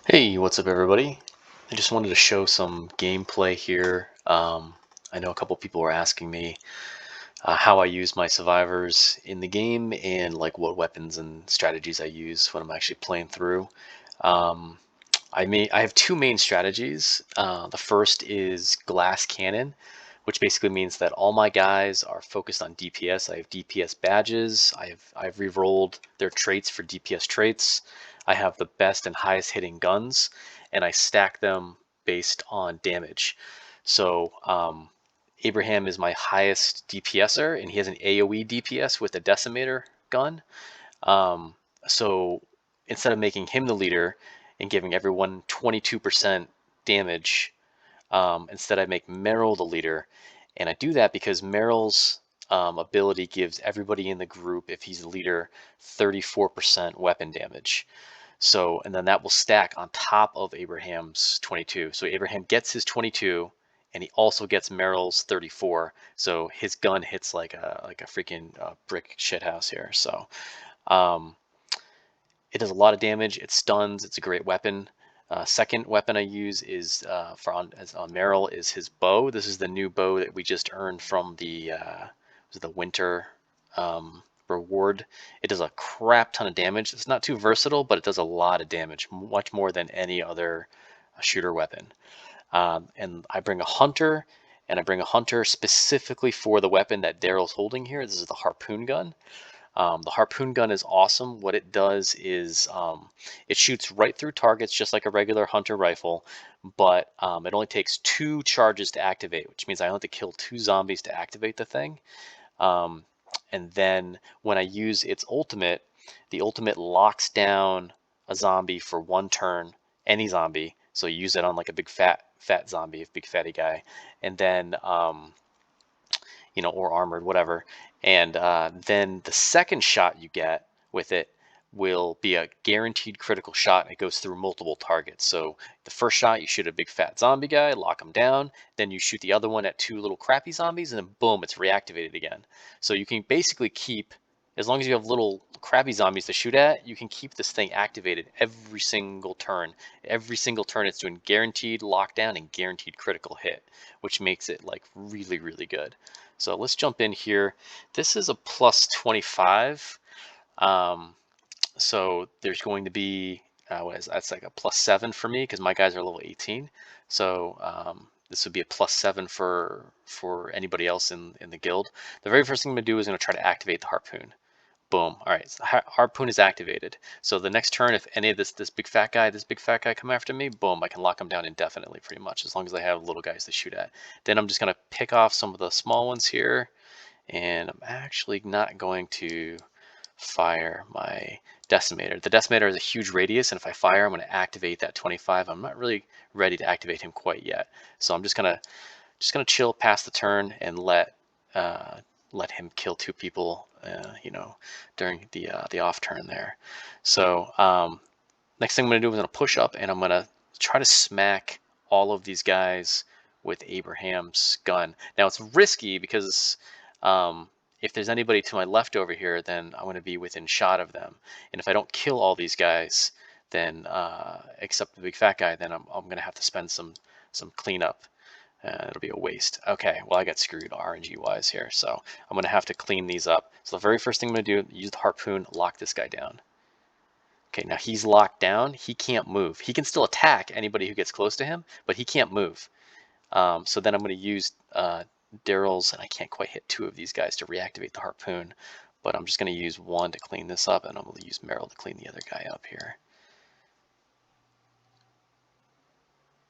Hey, what's up, everybody? I just wanted to show some gameplay here. I know a couple people were asking me how I use my survivors in the game and like what weapons and strategies I use when I'm actually playing through. Um, I have two main strategies. The first is glass cannon, which basically means that all my guys are focused on DPS. I have DPS badges. I've re-rolled their traits for DPS traits. I have the best and highest hitting guns, and I stack them based on damage. So Abraham is my highest DPSer, and he has an AoE DPS with a decimator gun. Um, so instead of making him the leader and giving everyone 22% damage, instead I make Meryl the leader. And I do that because Meryl's ability gives everybody in the group, if he's the leader, 34% weapon damage. So, and then that will stack on top of Abraham's 22. So Abraham gets his 22, and he also gets Meryl's 34. So his gun hits like a freaking brick shithouse here. So um, it does a lot of damage. It stuns. It's a great weapon. Second weapon I use is on Meryl is his bow. This is the new bow that we just earned from the winter reward. It does a crap ton of damage. It's not too versatile, but it does a lot of damage, much more than any other shooter weapon. And I bring a hunter, and I bring a hunter specifically for the weapon that Daryl's holding here. This is the harpoon gun. The harpoon gun is awesome. What it does is it shoots right through targets just like a regular hunter rifle, but it only takes 2 charges to activate, which means I only have to kill 2 zombies to activate the thing. Um, and then when I use its ultimate, the ultimate locks down a zombie for 1 turn, any zombie. So you use it on like a big fat zombie, a big fatty guy, and then or armored, whatever. And then the second shot you get with it will be a guaranteed critical shot, and it goes through multiple targets. So the first shot, you shoot a big fat zombie guy, lock him down. Then you shoot the other one at 2 little crappy zombies, and then boom, it's reactivated again. So you can basically keep, as long as you have little crappy zombies to shoot at, you can keep this thing activated every single turn. Every single turn, it's doing guaranteed lockdown and guaranteed critical hit, which makes it like really, really good. So let's jump in here. This is a plus 25. Um, so there's going to be, that's like a plus 7 for me because my guys are level 18. So this would be a plus 7 for anybody else in the guild. The very first thing I'm going to do is going to try to activate the harpoon. Boom. All right, so harpoon is activated. So the next turn, if any of this big fat guy come after me, boom, I can lock him down indefinitely pretty much, as long as I have little guys to shoot at. Then I'm just gonna pick off some of the small ones here, and I'm actually not going to fire my decimator. The decimator has a huge radius, and if I fire, I'm gonna activate that 25. I'm not really ready to activate him quite yet. So I'm just gonna chill past the turn and let him kill 2 people, during the off turn there. So next thing I'm going to do is I'm going to push up, and I'm going to try to smack all of these guys with Abraham's gun. Now it's risky because if there's anybody to my left over here, then I'm going to be within shot of them. And if I don't kill all these guys, then except the big fat guy, then I'm going to have to spend some cleanup. It'll be a waste. Okay, well, I got screwed RNG wise here, so I'm gonna have to clean these up. So the very first thing I'm gonna do, use the harpoon, lock this guy down. Okay, now he's locked down. He can't move. He can still attack anybody who gets close to him, but he can't move. So then I'm gonna use Daryl's, and I can't quite hit 2 of these guys to reactivate the harpoon, but I'm just gonna use 1 to clean this up, and I'm gonna use Meryl to clean the other guy up here.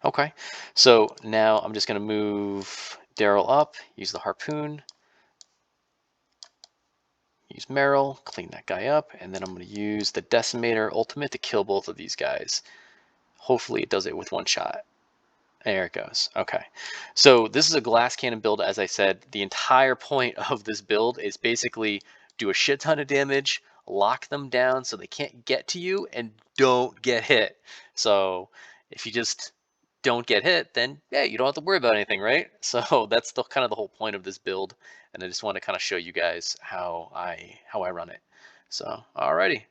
Okay, so now I'm just gonna move Daryl up, use the harpoon, use Meryl, clean that guy up, and then I'm going to use the Decimator Ultimate to kill both of these guys. Hopefully it does it with 1 shot. There it goes. Okay. So this is a glass cannon build. As I said, the entire point of this build is basically do a shit ton of damage, lock them down so they can't get to you, and don't get hit. So if you just don't get hit, then yeah, you don't have to worry about anything, right? So that's the kind of the whole point of this build, and I just want to kind of show you guys how I run it. So alrighty.